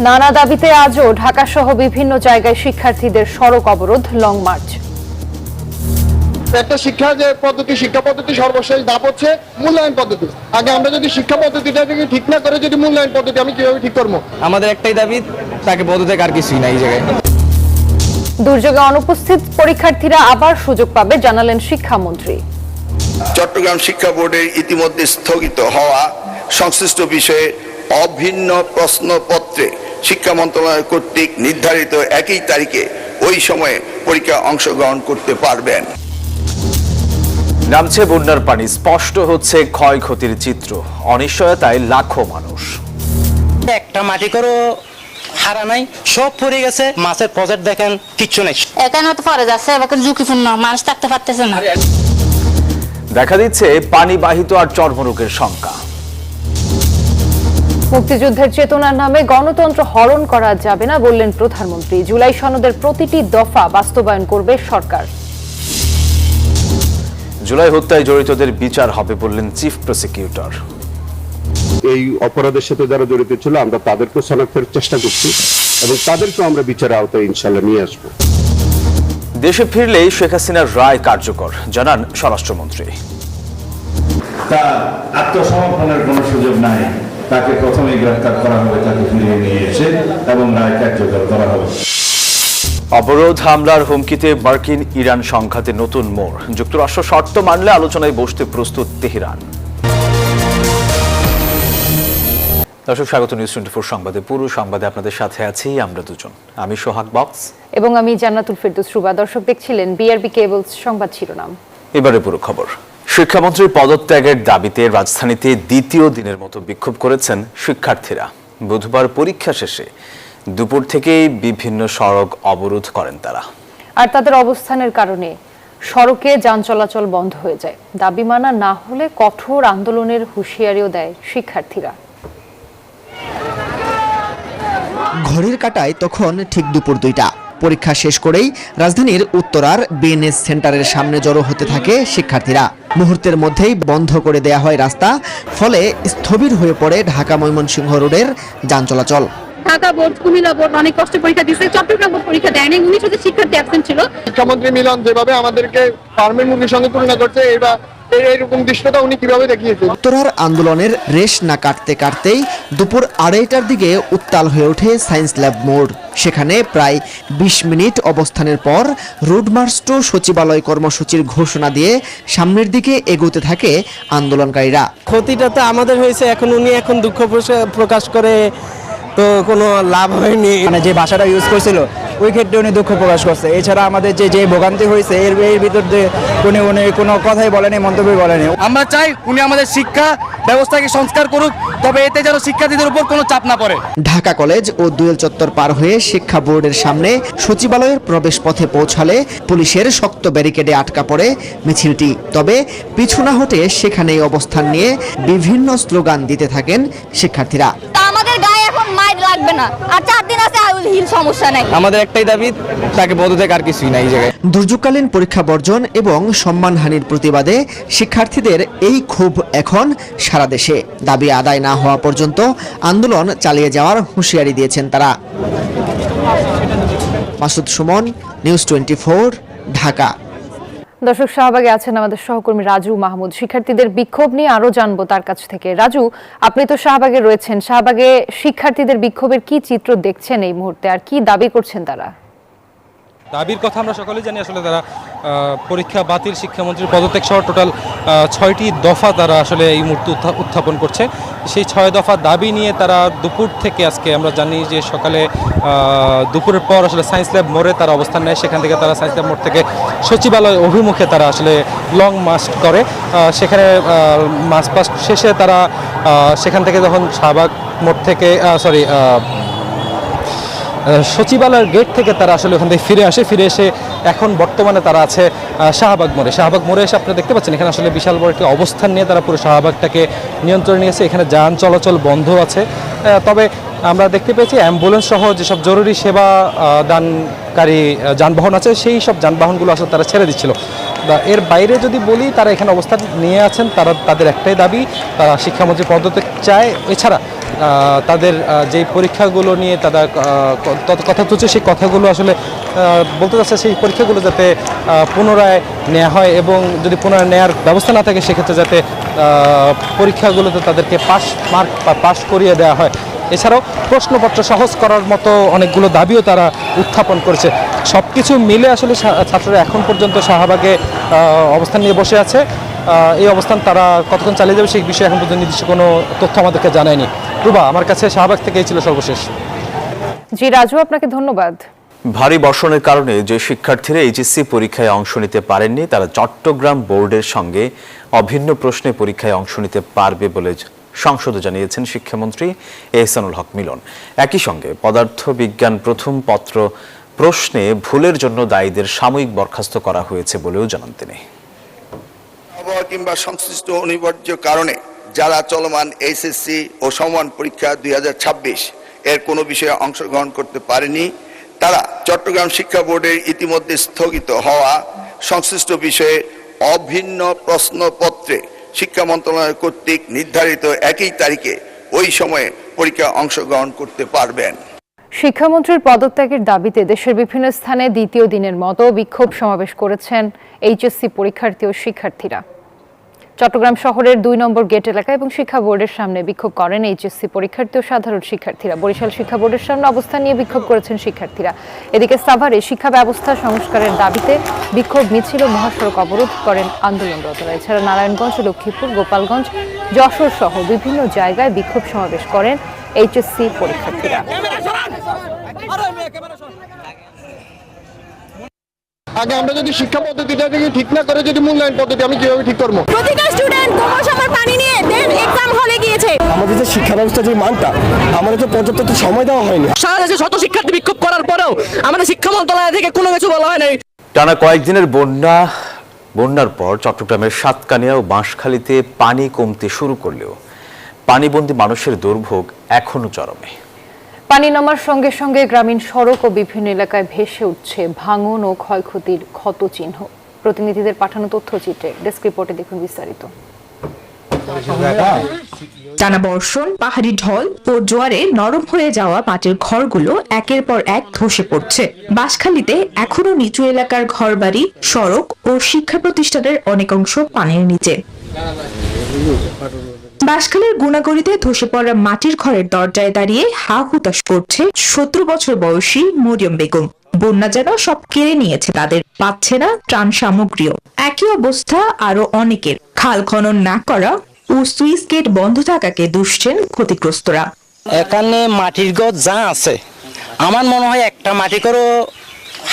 নানা দাবিতে আজও ঢাকা সহ বিভিন্ন জায়গায় শিক্ষার্থীদের সড়ক অবরোধ, লং মার্চ। একটা শিক্ষা পদ্ধতি সর্বশেষ ধাপ হচ্ছে মূল্যায়ন পদ্ধতি। আগে আমরা যদি শিক্ষা পদ্ধতিটাকে ঠিক না করে যদি মূল্যায়ন পদ্ধতি আমি কিভাবে ঠিক করবো? আমাদের একটাই দাবি, তাকে পদত্যাগ, আর কিছুই নাই এই জায়গায়। দুর্যোগে অনুপস্থিত পরীক্ষার্থীরা আবার সুযোগ পাবে জানালেন শিক্ষামন্ত্রী। চট্টগ্রাম শিক্ষা বোর্ডের ইতিমধ্যে স্থগিত হওয়া সংশ্লিষ্ট বিষয়ে অভিন্ন প্রশ্নপত্রে শিক্ষা মন্ত্রণালয় কর্তৃক নির্ধারিত একই তারিখে ওই সময়ে পরীক্ষা অংশগ্রহণ করতে পারবেন। নামছে বন্যার পানি, স্পষ্ট হচ্ছে ক্ষয়ক্ষতির চিত্র, অনিশ্চয়তায় লাখো মানুষ। একটা মাটি করো হারা নাই, সব পড়ে গেছে। মাছের প্রজেক্ট দেখেন, কিচ্ছু নেই। এখানে তো পরে যাচ্ছে, এবার ঝুঁকিপূর্ণ, মানুষ থাকতে পারতেছে না। দেখা দিচ্ছে পানিবাহিত আর চর্মরোগের শঙ্কা। মুক্তিযুদ্ধের চেতনার নামে গণতন্ত্র হরণ করা যাবে না বললেন প্রধানমন্ত্রী। জুলাই সনদের প্রতিটি দফা বাস্তবায়ন করবে সরকার। জুলাই হত্যায় জড়িতদের বিচার হবে বললেন চিফ প্রসিকিউটর। এই অপরাধের সাথে যারা জড়িত ছিল আমরা তাদেরকে শনাক্তের চেষ্টা করছি এবং তাদেরকেও আমরা বিচারের আওতায় ইনশাআল্লাহ নিয়ে আসবো। দেশে ফিরলেই শেখ হাসিনার রায় কার্যকর, জানান স্বরাষ্ট্রমন্ত্রী। তার আত্মসমর্পণের কোনো সুযোগ নাই, তাকে প্রথমে গ্রেফতার করা হবে, তাকে ফিরিয়ে নিয়ে এসে এবং রায় কার্যকর করা হবে। অবরোধ, হামলার হুমকিতে মার্কিন ইরান সংঘাতে নতুন মোড়। যুক্তরাষ্ট্র শর্ত মানলে আলোচনায় বসতে প্রস্তুত তেহরান। দর্শক, স্বাগত নিউজ 24 সংবাদে। পুরো সংবাদে আপনাদের সাথে আছি আমরা দুজন, আমি সোহাগ বক্স এবং আমি জান্নাতুল ফেরদৌস রুবা। দর্শক দেখছিলেন বিআরবি কেবলস সংবাদ শিরোনাম। এবারে পুরো খবর। শিক্ষামন্ত্রীর পদত্যাগের দাবিতে রাজধানীতে দ্বিতীয় দিনের মতো বিক্ষোভ করেছেন শিক্ষার্থীরা। বুধবার পরীক্ষা শেষে দুপুর থেকেই বিভিন্ন সড়ক অবরোধ করেন তারা। আর তাদের অবস্থানের কারণে সড়কে যান চলাচল বন্ধ হয়ে যায়। দাবি মানা না হলে কঠোর আন্দোলনের হুঁশিয়ারিও দেয় শিক্ষার্থীরা। ঘড়ির কাঁটায় তখন ঠিক দুপুর 2টা। পরীক্ষা শেষ করেই রাজধানীর উত্তরার বিএনএস সেন্টারের সামনে জড়ো হতে থাকে শিক্ষার্থীরা। মুহূর্তের মধ্যেই বন্ধ করে দেয়া হয় রাস্তা, ফলে স্থবির হয়ে পড়ে ঢাকা ময়মনসিংহ রোডের যান চলাচল। ঢাকা বোর্ড, কুমিল্লা বোর্ড অনেক কষ্ট পরীক্ষা দিচ্ছে, চট্টগ্রাম বোর্ড পরীক্ষা দেয়নি। 19 শিক্ষার্থী অ্যাবসেন্ট ছিল। শিক্ষামন্ত্রী মিলন যেভাবে আমাদেরকে ফার্মের মুরগির সঙ্গে তুলনা করছে, এইরকম দৃশ্যটা উনি কিভাবে দেখিয়েছেন? উত্তরার আন্দোলনের রেশ না কাটতে কাটতেই দুপুর 2:30টার দিকে উত্তাল হয়ে ওঠে সায়েন্স ল্যাব মোড়। সেখানে প্রায় 20 মিনিট অবস্থানের পর রোড মার্চ টু সচিবালয় কর্মসূচির ঘোষণা দিয়ে সামনের দিকে এগোতে থাকে আন্দোলনকারীরা। ক্ষতিটা তো আমাদের হয়েছে, এখন উনি দুঃখ প্রকাশ করে তো কোনো লাভ হয়নি। মানে যে ভাষাটা ইউজ করছিল ওই ক্ষেত্রে উনি দুঃখ প্রকাশ করছে। এছাড়া আমাদের যে ভোগান্তি হয়েছে এর ভিতর দিয়ে উনি কোনো কথাই বলেনি, মন্তব্য বলেনি। আমরা চাই উনি আমাদের শিক্ষা ব্যবস্থাকে সংস্কার করুক, তবে এতে যেন শিক্ষার্থীদের উপর কোনো চাপ না পড়ে। ঢাকা কলেজ ও দুয়েল চত্বর পার হয়ে শিক্ষা বোর্ডের সামনে সচিবালয়ের প্রবেশ পথে পৌঁছালে পুলিশের শক্ত ব্যারিকেডে আটকা পড়ে মিছিলটি। তবে পিছু না হটে সেখানেই অবস্থান নিয়ে বিভিন্ন স্লোগান দিতে থাকেন শিক্ষার্থীরা। আমাদের গায়ে এখন মাইর লাগবে না, আর 4 দিন আছে আউল হিল, সমস্যা নাই। আমাদের একটাই দাবি, তাকে পদত্যাগ, আর কিছুই নাই এই জায়গায়। দুর্যোগকালীন পরীক্ষা বর্জন এবং সম্মানহানির প্রতিবাদে শিক্ষার্থীদের এই ক্ষোভ এখন সারা দেশে। দাবি আদায় না হওয়া পর্যন্ত আন্দোলন চালিয়ে যাওয়ার হুঁশিয়ারি দিয়েছেন তারা। মাসুদ সুমন, নিউজ 24, ঢাকা। দর্শক, শাহবাগে আছেন আমাদের সহকর্মী রাজু মাহমুদ। শিক্ষার্থীদের বিক্ষোভ নিয়ে আরো জানবো তার কাছ থেকে। রাজু, আপনি তো শাহবাগে রয়েছেন, শাহবাগে শিক্ষার্থীদের বিক্ষোভের কি চিত্র দেখছেন এই মুহূর্তে, আর কি দাবি করছেন তারা? দাবির কথা আমরা সকলেই জানি। আসলে তারা পরীক্ষা বাতিল, শিক্ষামন্ত্রীর পদত্যাগ সহ টোটাল 6টি দফা তারা আসলে এই মুহূর্তে উত্থাপন করছে। সেই 6 দফা দাবি নিয়ে তারা দুপুর থেকে, আজকে আমরা জানি যে সকালে দুপুরের পর আসলে সায়েন্স ল্যাব মোড়ে তারা অবস্থান নেয়। সেখান থেকে তারা সায়েন্স ল্যাব মোড় থেকে সচিবালয় অভিমুখে তারা আসলে লং মার্চ করে। সেখানে মার্চ পাস্ট শেষে তারা সেখান থেকে যখন শাহবাগ মোড় থেকে সচিবালয়ের গেট থেকে তারা আসলে ওখান থেকে ফিরে এসে এখন বর্তমানে তারা আছে শাহবাগ মোড়ে। শাহবাগ মোড়ে এসে আপনারা দেখতে পাচ্ছেন এখানে আসলে বিশাল বড় একটি অবস্থান নিয়ে তারা পুরো শাহবাগটাকে নিয়ন্ত্রণে নিয়েছে। এখানে যান চলাচল বন্ধ আছে, তবে আমরা দেখতে পেয়েছি অ্যাম্বুলেন্স সহ যেসব জরুরি সেবা দানকারী যানবাহন আছে সেই সব যানবাহনগুলো আসলে তারা ছেড়ে দিচ্ছিল। এর বাইরে যদি বলি তারা এখানে অবস্থান নিয়ে আছেন, তাদের একটাই দাবি, তারা শিক্ষামন্ত্রী পদত্যাগ চায়। এছাড়া তাদের যেই পরীক্ষাগুলো নিয়ে তারা কথা তুলছে সেই কথাগুলো আসলে বলতে চাচ্ছে সেই পরীক্ষাগুলো যাতে পুনরায় নেওয়া হয় এবং যদি পুনরায় নেওয়ার ব্যবস্থা না থাকে সেক্ষেত্রে যাতে পরীক্ষাগুলোতে তাদেরকে পাস করিয়ে দেওয়া হয়। এছাড়াও প্রশ্নপত্র সহজ করার মতো অনেকগুলো দাবিও তারা উত্থাপন করেছে। সব কিছু মিলে আসলে ছাত্ররা এখন পর্যন্ত শাহবাগে অবস্থান নিয়ে বসে আছে। এই অবস্থান তারা কতক্ষণ চালিয়ে যাবে সেই বিষয়ে এখন পর্যন্ত নির্দিষ্ট কোনো তথ্য আমাদেরকে জানায়নি। রুবা, আমার কাছে শাহবাগ থেকেই ছিল সর্বশেষ। জি রাজু, আপনাকে ধন্যবাদ। ভারী বর্ষণের কারণে যে শিক্ষার্থীরা এইচএসসি পরীক্ষায় অংশ নিতে পারেননি তারা চট্টগ্রাম বোর্ডের সঙ্গে অভিন্ন প্রশ্নে পরীক্ষায় অংশ নিতে পারবে বলে সংসদে জানিয়েছেন শিক্ষামন্ত্রী এহসানুল হক মিলন। একই সঙ্গে পদার্থ বিজ্ঞান প্রথম পত্র প্রশ্নে ভুলের জন্য দায়ীদের সাময়িক বরখাস্ত করা হয়েছে বলেও জানান তিনি। আবহাওয়া কিংবা সংশ্লিষ্ট অনিবার্য কারণে যারা চলমান এইচএসসি ও সমমান পরীক্ষা 2026 এর কোনো বিষয়ে অংশগ্রহণ করতে পারেনি তারা চট্টগ্রাম শিক্ষা বোর্ডের ইতিমধ্যে স্থগিত হওয়া সংশ্লিষ্ট বিষয়ে অভিন্ন প্রশ্নপত্রে শিক্ষা মন্ত্রণালয় কর্তৃক নির্ধারিত একই তারিখে ওই সময়ে পরীক্ষায় অংশগ্রহণ করতে পারবেন। শিক্ষামন্ত্রীর পদত্যাগের দাবিতে দেশের বিভিন্ন স্থানে দ্বিতীয় দিনের মতো বিক্ষোভ সমাবেশ করেছেন এইচএসসি পরীক্ষার্থী ও শিক্ষার্থীরা। চট্টগ্রাম শহরের 2 নম্বর গেট এলাকা এবং শিক্ষা বোর্ডের সামনে বিক্ষোভ করেন এইচএসসি পরীক্ষার্থী ও সাধারণ শিক্ষার্থীরা। বরিশাল শিক্ষা বোর্ডের সামনে অবস্থান নিয়ে বিক্ষোভ করেছেন শিক্ষার্থীরা। এদিকে সাভারে শিক্ষা ব্যবস্থা সংস্কারের দাবিতে বিক্ষোভ মিছিল ও মহাসড়ক অবরোধ করেন আন্দোলনরতরা। এছাড়া নারায়ণগঞ্জ, লক্ষ্মীপুর, গোপালগঞ্জ, যশোর সহ বিভিন্ন জায়গায় বিক্ষোভ সমাবেশ করেন এইচএসসি পরীক্ষার্থীরা। আগে আমরা যদি শিক্ষা পদ্ধতিটা ঠিক না করে যদি মূল্যায়ন পদ্ধতি আমি কিভাবে ঠিক করবো? প্রতিটা স্টুডেন্ট সময় পানি নিয়ে এক্সাম হলে গিয়েছে। আমাদের যে শিক্ষা ব্যবস্থা যে মানটা আমাদের তো পর্যাপ্ত সময় দেওয়া হয়নি। সারা দেশে শত শিক্ষার্থী বিক্ষোভ করার পরেও আমাদের শিক্ষা মন্ত্রণালয় থেকে কোনো কিছু বলা হয় নাই। টানা কয়েকদিনের বন্যার পর চট্টগ্রামের সাতকানিয়া ও বাঁশখালীতে পানি কমতে শুরু করলেও পানিবন্দী মানুষের দুর্ভোগ এখনো চরমে। পানি নামার সঙ্গে সঙ্গে গ্রামীণ সড়ক ও বিভিন্ন এলাকায় ভেসে উঠছে ভাঙন ও ক্ষয়ক্ষতির ক্ষতচিহ্ন। প্রতিনিধিদের পাঠানো তথ্যচিত্রে ডেস্ক রিপোর্টে দেখুন বিস্তারিত। টানা বর্ষণ, পাহাড়ি ঢল ও জোয়ারে নরম হয়ে যাওয়া মাটির ঘরগুলো একের পর এক ধসে পড়ছে। বাঁশখালীতে এখনো নিচু এলাকার ঘরবাড়ি, সড়ক ও শিক্ষা প্রতিষ্ঠানের অনেকাংশ পানির নিচে। বাঁশখালীর গুণাগড়িতে ধসে পড়া মাটির ঘরের দরজায় দাঁড়িয়ে হা হুতাশ করছে 17 বছর বয়সী মরিয়ম বেগম। বন্যা যেন সব কেড়ে নিয়েছে তাদের, পাচ্ছে না ত্রাণ সামগ্রীও। একই অবস্থা আরো অনেকের। খাল খনন না করা ও সুইচ গেট বন্ধ থাকাকে দুষছেন ক্ষতিগ্রস্তরা। এখানে মাটির ঘর যা আছে আমার মনে হয় একটা মাটি ঘরও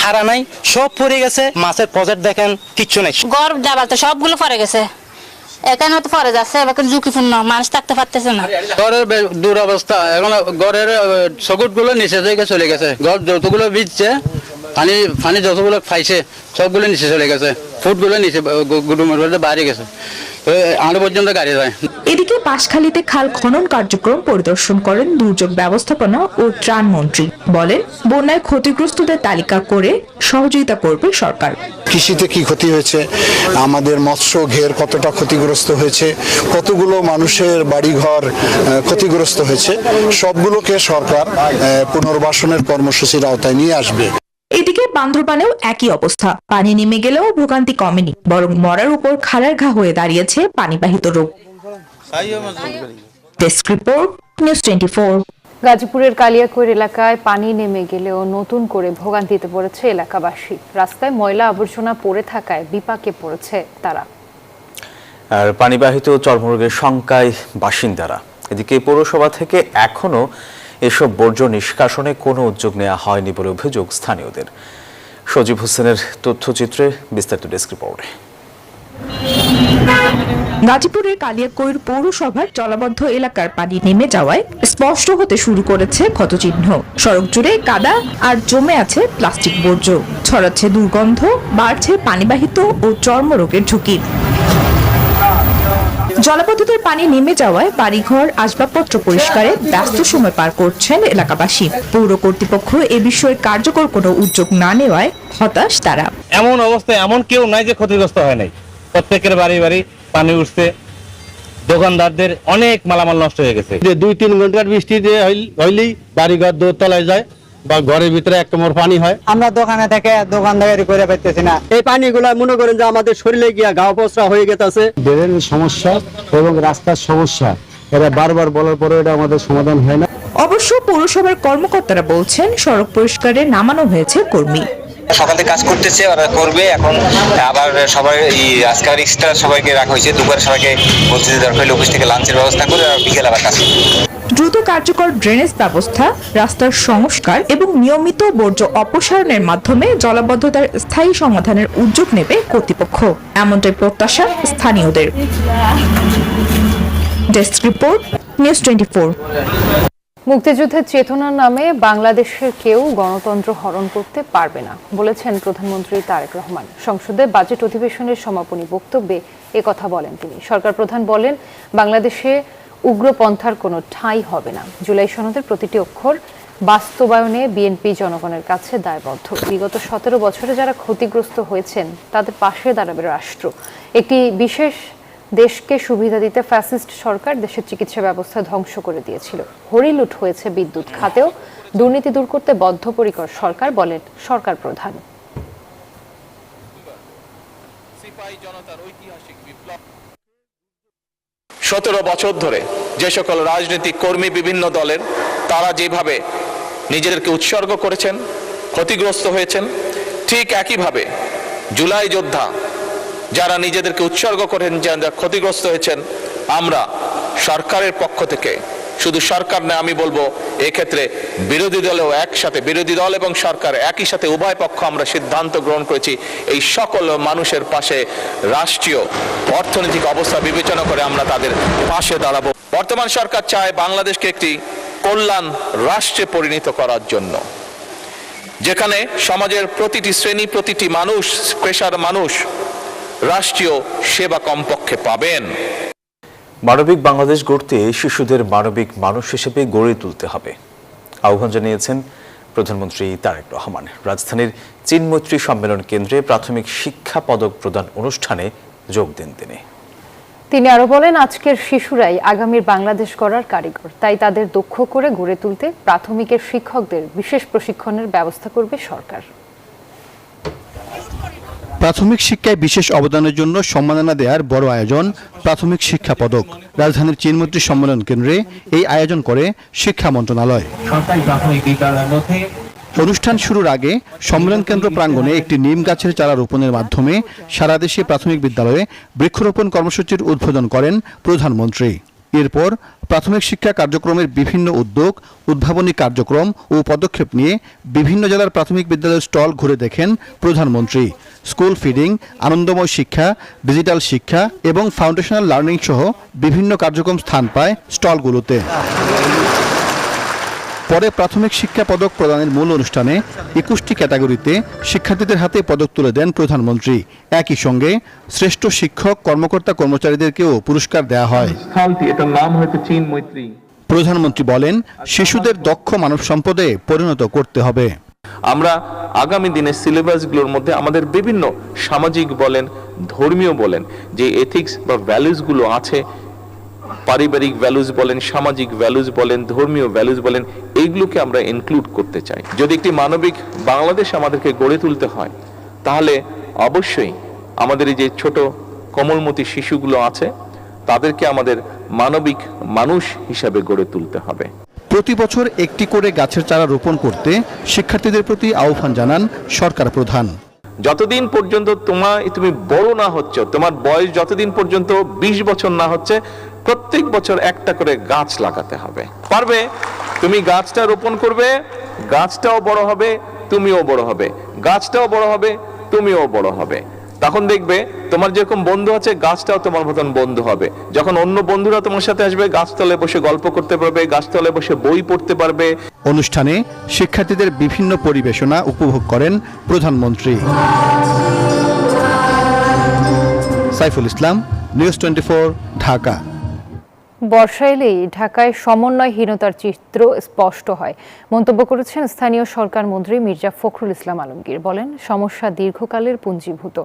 হারা নাই, সব পড়ে গেছে। মাছের প্রজেক্ট দেখেন কিচ্ছু নেই, ঘর দেওয়াল তো সবগুলো পড়ে গেছে। এখানে তো পড়ে যাচ্ছে, এবার ঝুঁকিপূর্ণ, মানুষ থাকতে পারতেছে না। ঘরের দুরবস্থা, এখন ঘরের সকট গুলো নিচে থেকে চলে গেছে। ঘর যতগুলো ভিজছে, পানি যতগুলো পাইছে সবগুলো নিচে চলে গেছে। ফুটগুলো নিচে গুডুমের বাইরে গেছে, আরো পর্যন্ত গাড়ি যায়। এদিকে বাঁশখালীতে খাল খনন কার্যক্রম পরিদর্শন করেন দুর্যোগ ব্যবস্থাপনা ও ত্রাণ মন্ত্রী। বলেন, বন্যায় ক্ষতিগ্রস্তদের তালিকা করে সহযোগিতা করবে সরকার। কৃষিতে কি ক্ষতি হয়েছে, আমাদের মৎস্য ঘের কতটা ক্ষতিগ্রস্ত হয়েছে, কতগুলো মানুষের বাড়িঘর ক্ষতিগ্রস্ত হয়েছে, সবগুলোকে সরকার পুনর্বাসনের কর্মসূচির আওতায় নিয়ে আসবে। এদিকে বান্দরবানেও একই অবস্থা। পানি নেমে গেলেও ভোগান্তি কমেনি, বরং মরার উপর খাড়ার ঘা হয়ে দাঁড়িয়েছে পানিবাহিত রোগ। Desk report, news 24। গাজীপুরের কালিয়াকৈর এলাকায় পানি নেমে গেলেও নতুন করে ভোগান্তিতে পড়েছে এলাকাবাসী। রাস্তায় ময়লা আবর্জনা পড়ে থাকায় বিপাকে পড়েছে তারা। আর পানিবাহিত চর্মরোগের শঙ্কায় বাসিন্দারা। এদিকে পৌরসভা থেকে এখনো এসব বর্জ্য নিষ্কাশনে কোনো উদ্যোগ নেওয়া হয়নি বলে অভিযোগ স্থানীয়দের। সজীব হোসেনের তথ্যচিত্রে বিস্তারিত ডেস্ক রিপোর্টে। গাজীপুরের কালিয়াকৈর পৌরসভার জলাবদ্ধ এলাকার পানি নেমে যাওয়ায় স্পষ্ট হতে শুরু করেছে ক্ষতচিহ্ন। সড়ক জুড়ে কাদা আর জমে আছে প্লাস্টিক বর্জ্য, ছড়াচ্ছে দুর্গন্ধ, বাড়ছে পানিবাহিত ও চর্মরোগের ঝুঁকি। জলাবদ্ধতার পানি নেমে যাওয়ায় বাড়িঘর আসবাবপত্র পরিষ্কারে ব্যস্ত সময় পার করছেন এলাকাবাসী। পৌর কর্তৃপক্ষ এ বিষয়ে কার্যকর কোনো উদ্যোগ না নেওয়ায় হতাশ তারা। এমন অবস্থায় এমন কেউ নাই যে ক্ষতিগ্রস্ত হয় নাই, প্রত্যেকের বাড়ি বাড়ি পানি উঠছে, দোকানদারদের অনেক মালামাল নষ্ট হয়ে গেছে। যে 2-3 ঘন্টার বৃষ্টিতে হইলেই বাড়িঘর দোতলায় যায় বা ঘরের ভিতরে এক কোমর পানি হয়। আমরা দোকানে থেকে দোকানদারি করে পাইতেছি না। এই পানিগুলো মনে করেন যে আমাদের শরীরে গিয়া গা পচা হয়ে গেছে। ড্রেনের সমস্যা এবং রাস্তার সমস্যা এটা বারবার বলার পরে এটা আমাদের সমাধান হয় না। অবশ্য পৌরসভার কর্মকর্তারা বলছেন সড়ক পরিষ্কারে নামানো হয়েছে কর্মী। সকালে কাজ করতেছে, ওরা করবে। এখন আবার সবাই আজকাল এক্সট্রা সবাইকে রাখা হয়েছে, দুপুরে সবাইকে বলছে যে দরকার হলে অফিস থেকে লাঞ্চের ব্যবস্থা করে আর বিকেল আবার কাজ। দ্রুত কার্যকর ড্রেনেজ ব্যবস্থা, রাস্তার সংস্কার এবং নিয়মিত বর্জ্য অপসারণের মাধ্যমে জলাবদ্ধতার স্থায়ী সমাধানের উদ্যোগ নেবে কর্তৃপক্ষ, এমনটাই প্রত্যাশা স্থানীয়দের। Desk report, news 24। মুক্তিযুদ্ধের চেতনার নামে বাংলাদেশের কেউ গণতন্ত্র হরণ করতে পারবে না বলেছেন প্রধানমন্ত্রী তারেক রহমান। সংসদে বাজেট অধিবেশনের সমাপনী বক্তব্যে একথা বলেন তিনি। সরকার প্রধান বলেন, বাংলাদেশে উগ্রপন্থার কোনো ঠাঁই হবে না। জুলাই সনদের প্রতিটি অক্ষর বাস্তবায়নে বিএনপি জনগণের কাছে দায়বদ্ধ। বিগত 17 বছরে যারা ক্ষতিগ্রস্ত হয়েছেন তাদের পাশে দাঁড়াবে রাষ্ট্র। একটি বিশেষ দেশকে সুবিধা দিতে ফ্যাসিস্ট সরকার দেশের চিকিৎসা ব্যবস্থা ধ্বংস করে দিয়েছিল। হরিলুট হয়েছে বিদ্যুৎ খাতেও। দুর্নীতি দূর করতে বদ্ধপরিকর সরকার, বলেন সরকার প্রধান। 17 বছর ধরে যে সকল রাজনৈতিক কর্মী বিভিন্ন দলের, তারা যেভাবে নিজেদেরকে উৎসর্গ করেছেন, ক্ষতিগ্রস্ত হয়েছেন, ঠিক একইভাবে জুলাই যোদ্ধা যারা নিজেদেরকে উৎসর্গ করেন, যারা ক্ষতিগ্রস্ত হয়েছেন, আমরা সরকারের পক্ষ থেকে, শুধু সরকার নয় আমি বলবো এক্ষেত্রে বিরোধী দলেও একসাথে, বিরোধী দল এবং সরকার একই সাথে উভয় পক্ষ আমরা সিদ্ধান্ত গ্রহণ করেছি এই সকল মানুষের পাশে রাষ্ট্রীয় অর্থনৈতিক অবস্থা বিবেচনা করে আমরা তাদের পাশে দাঁড়াবো। বর্তমান সরকার চায় বাংলাদেশকে একটি কল্যাণ রাষ্ট্রে পরিণত করার জন্য, যেখানে সমাজের প্রতিটি শ্রেণী, প্রতিটি মানুষ, পেশার মানুষ রাষ্ট্রীয় সেবা কমপক্ষে পাবেন। মানবিক বাংলাদেশ গড়তে শিশুদের মানবিক মানুষ হিসেবে গড়ে তুলতে হবে আহ্বান জানিয়েছেন প্রধানমন্ত্রী তারেক রহমান। রাজধানীর চীন-মৈত্রী সম্মেলন কেন্দ্রে প্রাথমিক শিক্ষা পদক প্রদান অনুষ্ঠানে যোগ দেন তিনি আরো বলেন, আজকের শিশুরাই আগামীর বাংলাদেশ গড়ার কারিগর। তাই তাদের দক্ষ করে গড়ে তুলতে প্রাথমিকের শিক্ষকদের বিশেষ প্রশিক্ষণের ব্যবস্থা করবে সরকার। প্রাথমিক শিক্ষায় বিশেষ অবদানের জন্য সম্মাননা দেওয়ার বড় আয়োজন প্রাথমিক শিক্ষা পদক। রাজধানীর চীন-মৈত্রী সম্মেলন কেন্দ্রে এই আয়োজন করে শিক্ষা মন্ত্রণালয়। অনুষ্ঠান শুরুর আগে সম্মেলন কেন্দ্র প্রাঙ্গণে একটি নিম গাছের চারা রোপণের মাধ্যমে সারা দেশে প্রাথমিক বিদ্যালয়ে বৃক্ষরোপণ কর্মসূচির উদ্বোধন করেন প্রধানমন্ত্রী। এরপর প্রাথমিক শিক্ষা কার্যক্রমের বিভিন্ন উদ্যোগ, উদ্ভাবনী কার্যক্রম ও পদক্ষেপ নিয়ে বিভিন্ন জেলার প্রাথমিক বিদ্যালয়ের স্টল ঘুরে দেখেন প্রধানমন্ত্রী। স্কুল ফিডিং, আনন্দময় শিক্ষা, ডিজিটাল শিক্ষা এবং ফাউন্ডেশনাল লার্নিং সহ বিভিন্ন কার্যক্রম স্থান পায় স্টলগুলোতে। পরে প্রাথমিক শিক্ষা পদক প্রদানের মূল অনুষ্ঠানে 21টি ক্যাটাগরিতে শিক্ষার্থীদের হাতে পদক তুলে দেন প্রধানমন্ত্রী। একই সঙ্গে শ্রেষ্ঠ শিক্ষক, কর্মকর্তা, কর্মচারীদেরকেও পুরস্কার দেওয়া হয়। এটার নাম হয়েছে চীন-মৈত্রী। প্রধানমন্ত্রী বলেন, শিশুদের দক্ষ মানব সম্পদে পরিণত করতে হবে। আমরা আগামী দিনের সিলেবাসগুলোর মধ্যে আমাদের বিভিন্ন সামাজিক বলেন, ধর্মীয় বলেন, যে এথিক্স বা ভ্যালুসগুলো আছে, পারিবারিক ভ্যালুস বলেন, সামাজিক ভ্যালুস বলেন, ধর্মীয় ভ্যালুস বলেন, এইগুলোকে আমরা ইনক্লুড করতে চাই। যদি একটি মানবিক বাংলাদেশ আমাদেরকে গড়ে তুলতে হয়, তাহলে অবশ্যই আমাদের এই যে ছোট কোমলমতি শিশুগুলো আছে, তাদেরকে আমাদের মানবিক মানুষ হিসাবে গড়ে তুলতে হবে। প্রতি বছর একটি করে গাছের চারা রোপণ করতে শিক্ষার্থীদের প্রতি আহ্বান জানান সরকার প্রধান। যতদিন পর্যন্ত তুমি বড় না হচ্ছ, তোমার বয়স যতদিন পর্যন্ত 20 বছর না হচ্ছে, প্রত্যেক বছর একটা করে গাছ লাগাতে হবে। পারবে, তুমি গাছটা রোপণ করবে, গাছটাও বড় হবে, তুমিও বড় হবে, গাছটাও বড় হবে, তুমিও বড় হবে। তখন দেখবে তোমার যেরকম বন্ধু আছে, গাছটাও তোমার মতন বন্ধু হবে। যখন অন্য বন্ধুরা তোমার সাথে আসবে, গাছতলে বসে গল্প করতে পারবে, গাছতলে বসে বই পড়তে পারবে। অনুষ্ঠানে শিক্ষার্থীদের বিভিন্ন পরিবেশনা উপভোগ করেন প্রধানমন্ত্রী। সাইফুল ইসলাম, নিউজ 24, ঢাকা। বর্ষা এলেই ঢাকায় সমন্বয়হীনতার চিত্র স্পষ্ট হয় মন্তব্য করেছেন স্থানীয় সরকার মন্ত্রী মির্জা ফখরুল ইসলাম আলমগীর। বলেন, সমস্যা দীর্ঘকালের পুঞ্জীভূত।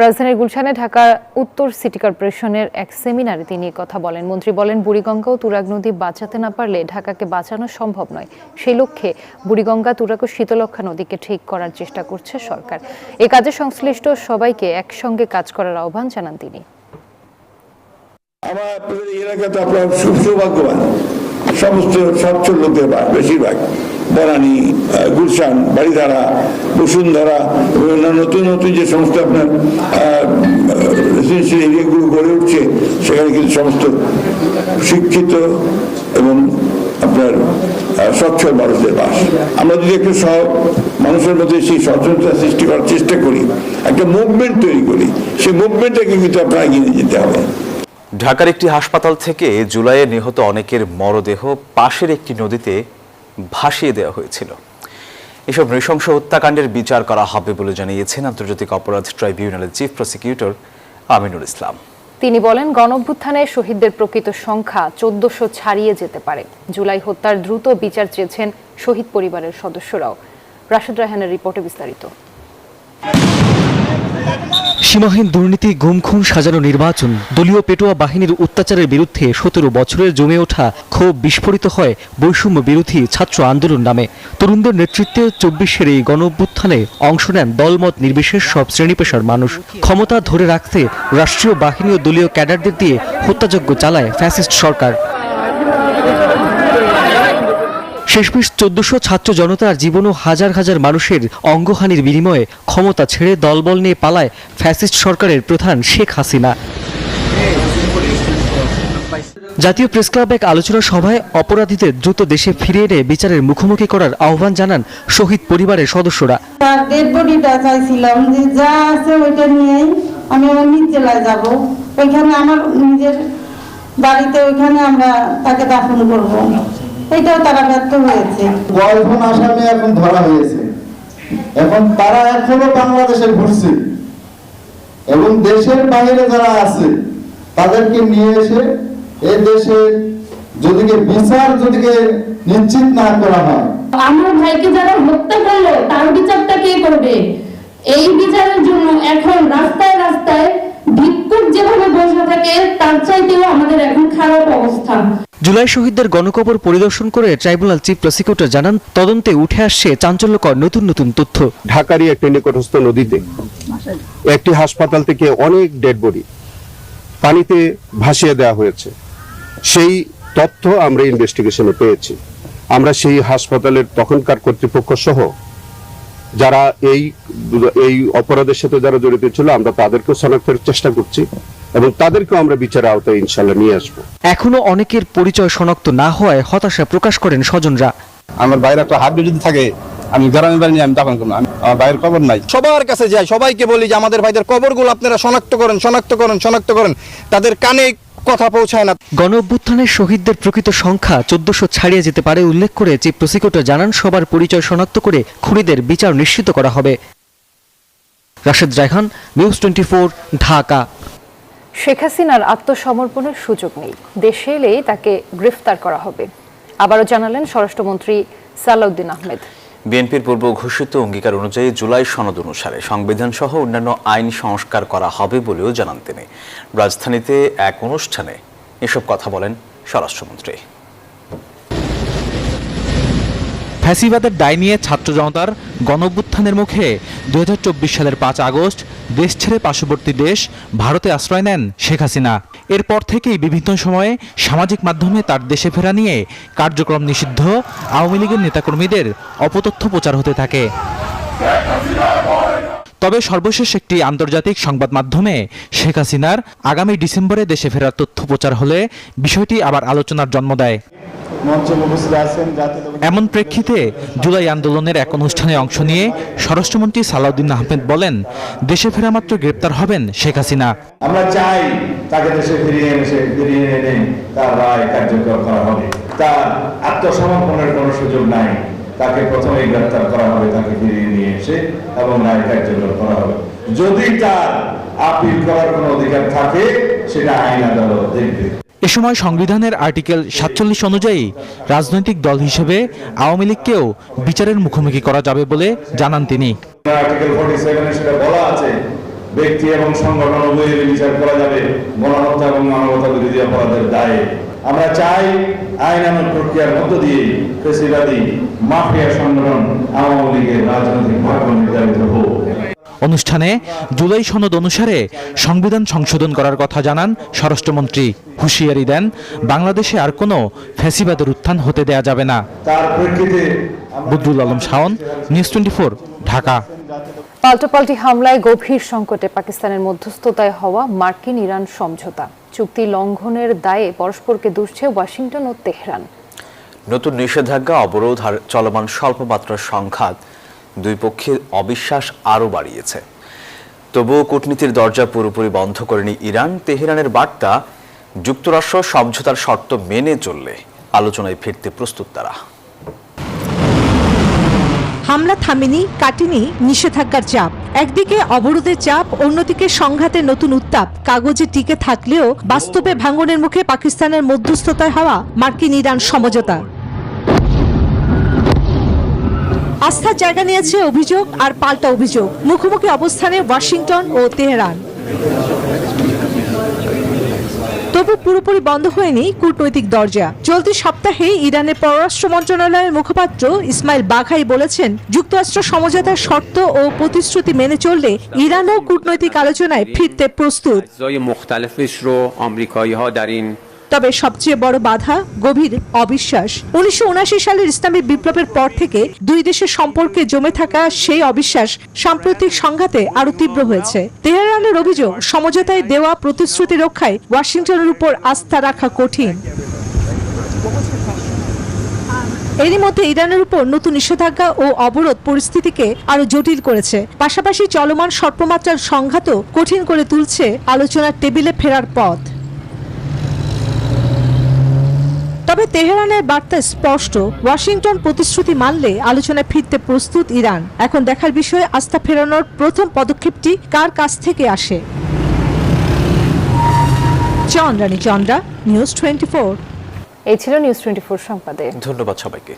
রাজধানীর গুলশানে ঢাকা উত্তর সিটি কর্পোরেশনের এক সেমিনারে তিনি কথা বলেন। মন্ত্রী বলেন, বুড়িগঙ্গা ও তুরাগ নদী বাঁচাতে না পারলে ঢাকাকে বাঁচানো সম্ভব নয়। সেই লক্ষ্যে বুড়িগঙ্গা, তুরাগ ও শীতলক্ষ্যা নদীকে ঠিক করার চেষ্টা করছে সরকার। এ কাজে সংশ্লিষ্ট সবাইকে একসঙ্গে কাজ করার আহ্বান জানান তিনি। আমার এলাকাতে আপনার সৌভাগ্যবান, সমস্ত সচ্ছল লোকের বেশিরভাগ বনানী, গুলশান, বাড়িধারা, বসুন্ধরা, নতুন নতুন যে সমস্ত আপনার রেসিডেন্সিয়াল এরিয়াগুলো গড়ে উঠছে, সেখানে কিন্তু সমস্ত শিক্ষিত এবং আপনার সচ্ছল মানুষদের বাস। আমরা যদি একটু মানুষের মধ্যে সেই সচেতনতা সৃষ্টি করার চেষ্টা করি, একটা মুভমেন্ট তৈরি করি, সেই মুভমেন্টটাকে কিন্তু আপনার এগিয়ে নিয়ে যেতে হবে। ঢাকার একটি হাসপাতাল থেকে জুলাইয়ে নিহত অনেকের মরদেহ পাশের একটি নদীতে ভাসিয়ে দেওয়া হয়েছিল। এসব নৃশংস হত্যাকাণ্ডের বিচার করা হবে বলে জানিয়েছেন আন্তর্জাতিক অপরাধ ট্রাইব্যুনালের চিফ প্রসিকিউটর আমিনুল ইসলাম। তিনি বলেন, গণঅভ্যুত্থানে শহীদদের প্রকৃত সংখ্যা 1400 ছাড়িয়ে যেতে পারে। জুলাই হত্যার দ্রুত বিচার চেয়েছেন শহীদ পরিবারের সদস্যরাও। রাশেদ রায়হানের রিপোর্টে বিস্তারিত। সীমাহীন দুর্নীতি, গুম-খুন সাজানো নির্বাচন, দলীয় পেটোয়া বাহিনীর অত্যাচারের বিরুদ্ধে 17 বছরের জমে ওঠা ক্ষোভ বিস্ফোরিত হয় বৈষম্য বিরোধী ছাত্র আন্দোলন নামে। তরুণদের নেতৃত্বে 24-এর এই গণঅভ্যুত্থানে অংশ নেন দলমত নির্বিশেষ সব শ্রেণী পেশার মানুষ। ক্ষমতা ধরে রাখতে রাষ্ট্রীয় বাহিনী ও দলীয় ক্যাডারদের দিয়ে হত্যাযজ্ঞ চালায় ফ্যাসিস্ট সরকার। শেষমেশ 1400 ছাত্র জনতার জীবন ও হাজার হাজার মানুষের অঙ্গহানির বিনিময়ে ক্ষমতা ছেড়ে দলবল নিয়ে পালায় ফ্যাসিস্ট সরকারের প্রধান শেখ হাসিনা। জাতীয় প্রেসক্লাব এক আলোচনা সভায় অপরাধীদের দ্রুত দেশে ফিরিয়ে এনে বিচারের মুখোমুখি করার আহ্বান জানান শহীদ পরিবারের সদস্যরা। চাইছিলাম যে যা আছে ওইটা নিয়েই আমি আমার নিজ জেলায় যাব, ওইখানে আমার নিজের বাড়িতে, ওইখানে আমরা তাকে দাফন করব। এটাও তারা ব্যর্থ হয়েছে। কয়েকজন আসামি এখন ধরা হয়েছে, এখন তারা এখনো বাংলাদেশে ঘুরছে এবং দেশের বাইরে যারা আছে তাদেরকে নিয়ে এসে এই দেশে যদিকে বিচার যদিকে নিশ্চিত না করা হয়, আমার ভাইকে যারা হত্যা করলো তার বিচারটা কে করবে? এই বিচারের জন্য এখন রাস্তায় রাস্তায় ভিক্ষুক যেভাবে বসে থাকে তার চাইতেও আমাদের এখন খারাপ অবস্থা। জুলাই শহীদদের গণকবর পরিদর্শন করে ট্রাইব্যুনাল চিফ প্রসিকিউটর জানান, তদন্তে উঠে আসছে চাঞ্চল্যকর নতুন নতুন তথ্য। ঢাকারই একটি নিকটস্থ নদীতে একটি হাসপাতাল থেকে অনেক ডেড বডি পানিতে ভাসিয়ে দেওয়া হয়েছে। সেই তথ্য আমরা ইনভেস্টিগেশনে পেয়েছি। আমরা সেই হাসপাতালের তখনকার কর্তৃপক্ষ সহ যারা এই অপরাধের সাথে যারা জড়িত ছিল, আমরা তাদেরকে শনাক্তের চেষ্টা করছি এবং তাদেরকে আমরা বিচারের আওতায় ইনশাআল্লাহ নিয়ে আসবো। এখনো অনেকের পরিচয় শনাক্ত না হওয়ায় হতাশা প্রকাশ করেন স্বজনরা। আমার বাইরে একটা হাড্ডি যদি থাকে, আমি গ্রামের বাড়ি নিয়ে আমি দাফন করবো, আমার ভাইয়ের কবর নাই। সবার কাছে যাই, সবাইকে বলি যে আমাদের ভাইদের কবরগুলো আপনারা শনাক্ত করেন, তাদের কানে কথা পৌঁছায় না। গণঅভ্যুত্থানের শহীদদের প্রকৃত সংখ্যা 1400 ছাড়িয়ে যেতে পারে উল্লেখ করে চিফ প্রসিকিউটর জানান, সবার পরিচয় শনাক্ত করে খুনিদের বিচার নিশ্চিত করা হবে। রাশেদ রায়হান, নিউজ 24, ঢাকা। শেখ হাসিনার আত্মসমর্পণের সুযোগ নেই, দেশে এলেই তাকে গ্রেফতার করা হবে, আবারও জানালেন স্বরাষ্ট্রমন্ত্রী সালাউদ্দিন আহমেদ। বিএনপির পূর্ব ঘোষিত অঙ্গীকার অনুযায়ী জুলাই সনদ অনুসারে সংবিধান সহ অন্যান্য আইন সংস্কার করা হবে বলেও জানান তিনি। রাজধানীতে এক অনুষ্ঠানে এসব কথা বলেন স্বরাষ্ট্রমন্ত্রী। ফ্যাসিবাদের দায় নিয়ে ছাত্র জনতার গণঅভ্যুত্থানের মুখে 2024 সালের 5 আগস্ট দেশ ছেড়ে পার্শ্ববর্তী দেশ ভারতে আশ্রয় নেন শেখ হাসিনা। এরপর থেকেই বিভিন্ন সময়ে সামাজিক মাধ্যমে তার দেশে ফেরা নিয়ে কার্যক্রম নিষিদ্ধ আওয়ামী লীগের নেতাকর্মীদের অপতথ্য প্রচার হতে থাকে। তবে সর্বশেষ একটি আন্তর্জাতিক সংবাদ মাধ্যমে শেখ হাসিনার আগামী ডিসেম্বরে দেশে ফেরার তথ্য প্রচার হলে বিষয়টি আবার আলোচনার জন্ম দেয়। এমন প্রেক্ষিতে জুলাই আন্দোলনের এক অনুষ্ঠানে অংশ নিয়ে স্বরাষ্ট্রমন্ত্রী সালাউদ্দিন আহমেদ বলেন, দেশে ফেরা মাত্র গ্রেপ্তার হবেন শেখ হাসিনা। আমরা চাই তাকে দেশে ফিরিয়ে এনে তার রায় কার্যকর করা হবে। তার আত্মসমর্পণের কোনো সুযোগ নাই, তাকে প্রথমেই গ্রেপ্তার করা হবে, তাকে ফিরিয়ে নিয়ে এসে এবং রায় কার্যকর করা হবে। যদি তার আপিল করার কোনো অধিকার থাকে সেটা আইন আদালত দেখবে। এ সময় সংবিধানের আর্টিকেল 47 অনুযায়ী রাজনৈতিক দল হিসেবে আওয়ামী লীগকেও বিচারের মুখোমুখি করা যাবে বলে জানান তিনি। আর্টিকেল 47 সেটা বলা আছে ব্যক্তি এবং সংগঠন উভয়ের বিচার করা যাবে গণহত্যা এবং মানবতা বিরোধী অপরাধের দায়ে। আমরা চাই আইনানুগ প্রক্রিয়ার মধ্য দিয়ে ফ্যাসিবাদী মাফিয়া সংগঠন আওয়ামী লীগের রাজনৈতিক ভাগ্য নির্ধারিত হোক। অনুষ্ঠানে জুলাই সনদ অনুসারে সংবিধান সংশোধন করার কথা জানান স্বরাষ্ট্রমন্ত্রী। হুঁশিয়ারি দেন বাংলাদেশে আর কোনো ফ্যাসিবাদের উত্থান হতে দেয়া যাবে না। তার প্রেক্ষিতে বদরুল আলম শাওন, নিউজ 24, ঢাকা। পাল্টাপাল্টি হামলায় গভীর সংকটে পাকিস্তানের মধ্যস্থতায় হওয়া মার্কিন ইরান সমঝোতা। চুক্তি লঙ্ঘনের দায়ে পরস্পরকে দুষছে ওয়াশিংটন ও তেহরান। নতুন নিষেধাজ্ঞা, অবরোধ আর চলমান স্বল্পমাত্রার সংঘাত দুই পক্ষের অবিশ্বাস আরও বাড়িয়েছে। তবুও কূটনীতির দরজা পুরোপুরি বন্ধ করেনি ইরান। তেহরানের বার্তা, যুক্তরাষ্ট্র সমঝোতার শর্ত মেনে চললে আলোচনায় ফিরতে প্রস্তুত তারা। হামলা থামেনি, কাটেনি নিষেধাজ্ঞার চাপ। একদিকে অবরোধের চাপ, অন্যদিকে সংঘাতের নতুন উত্তাপ কাগজে টিকে থাকলেও বাস্তবে ভাঙনের মুখে পাকিস্তানের মধ্যস্থতায় হওয়া মার্কিন ইরান সমঝোতা। আস্থার জায়গা নিয়েছে অভিযোগ আর পাল্টা অভিযোগ। মুখোমুখি অবস্থানে ওয়াশিংটন ও তেহরান। তবু পুরোপুরি বন্ধ হয়নি কূটনৈতিক দরজা। চলতি সপ্তাহে ইরানের পররাষ্ট্র মন্ত্রণালয়ের মুখপাত্র ইসমাইল বাঘাই বলেছেন, যুক্তরাষ্ট্র সমঝোতার শর্ত ও প্রতিশ্রুতি মেনে চললে ইরানও কূটনৈতিক আলোচনায় ফিরতে প্রস্তুত। তবে সবচেয়ে বড় বাধা গভীর অবিশ্বাস। 1979 সালের ইসলামী বিপ্লবের পর থেকে দুই দেশের সম্পর্কে জমে থাকা সেই অবিশ্বাস সাম্প্রতিক সংঘাতে আরো তীব্র হয়েছে। তেহরানের অভিযোগ, সমঝোতায় দেওয়া প্রতিশ্রুতি রক্ষায় ওয়াশিংটনের উপর আস্থা রাখা কঠিন। এরই মধ্যে ইরানের উপর নতুন নিষেধাজ্ঞা ও অবরোধ পরিস্থিতিকে আরো জটিল করেছে। পাশাপাশি চলমান স্বল্পমাত্রার সংঘাতও কঠিন করে তুলছে আলোচনার টেবিলে ফেরার পথ। তবে তেহরানের বার্তা স্পষ্ট, ওয়াশিংটন প্রতিশ্রুতি মানলে আলোচনায় ফিরতে প্রস্তুত ইরান। এখন দেখার বিষয়, আস্থা ফেরানোর প্রথম পদক্ষেপটি কার কাছ থেকে আসে। চন্দ্রানী চন্দ্রা, নিউজ 24। এই ছিল নিউজ 24 সংবাদে। ধন্যবাদ সবাইকে।